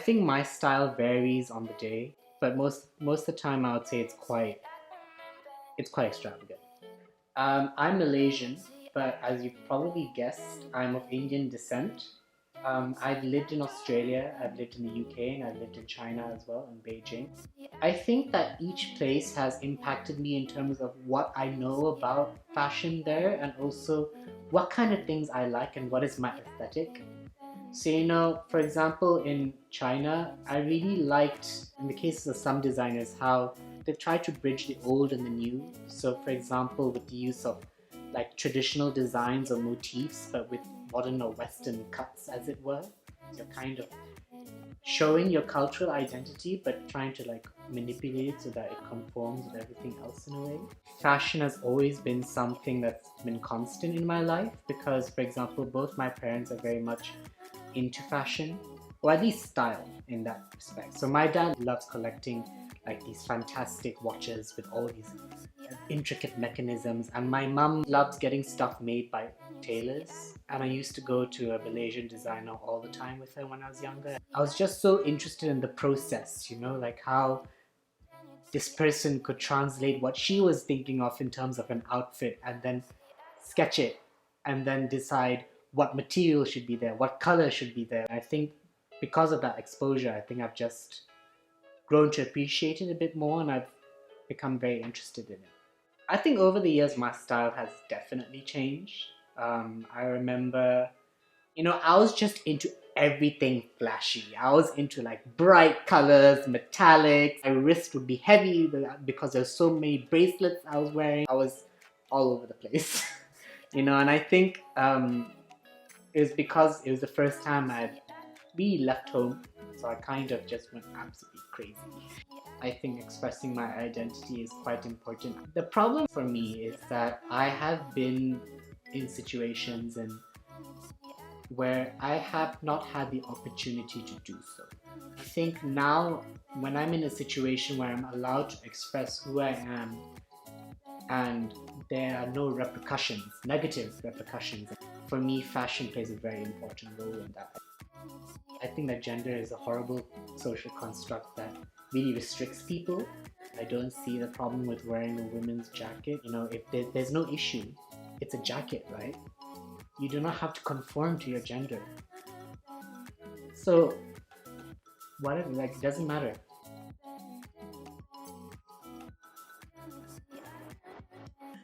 think my style varies on the day, but most of the time I would say it's quite extravagant. I'm Malaysian, but as you've probably guessed, I'm of Indian descent. I've lived in Australia, I've lived in the UK, and I've lived in China as well, in Beijing. I think that each place has impacted me in terms of what I know about fashion there, and also what kind of things I like and what is my aesthetic. So, for example, in China, I really liked, in the cases of some designers, how they try to bridge the old and the new. So, for example, with the use of like traditional designs or motifs, but with modern or Western cuts, as it were. You're kind of showing your cultural identity, but trying to like manipulate it so that it conforms with everything else in a way. Fashion has always been something that's been constant in my life because, for example, both my parents are very much into fashion, or at least style in that respect. So my dad loves collecting like these fantastic watches with all these intricate mechanisms, and my mum loves getting stuff made by tailors. And I used to go to a Malaysian designer all the time with her when I was younger. I was just so interested in the process, like how this person could translate what she was thinking of in terms of an outfit and then sketch it and then decide what material should be there, what color should be there. I think because of that exposure, I think I've just grown to appreciate it a bit more, and I've become very interested in it. I think over the years my style has definitely changed. I remember, I was just into everything flashy. I was into like bright colors, metallics. My wrist would be heavy because there's so many bracelets I was wearing. I was all over the place, and I think it was because it was the first time I'd really left home, so I kind of just went absolutely crazy. I think expressing my identity is quite important. The problem for me is that I have been in situations where I have not had the opportunity to do so. I think now, when I'm in a situation where I'm allowed to express who I am and there are no repercussions, negative repercussions, for me, fashion plays a very important role in that. I think that gender is a horrible social construct that really restricts people. I don't see the problem with wearing a women's jacket. If there's no issue, it's a jacket, right? You do not have to conform to your gender. So, whatever, like, it doesn't matter.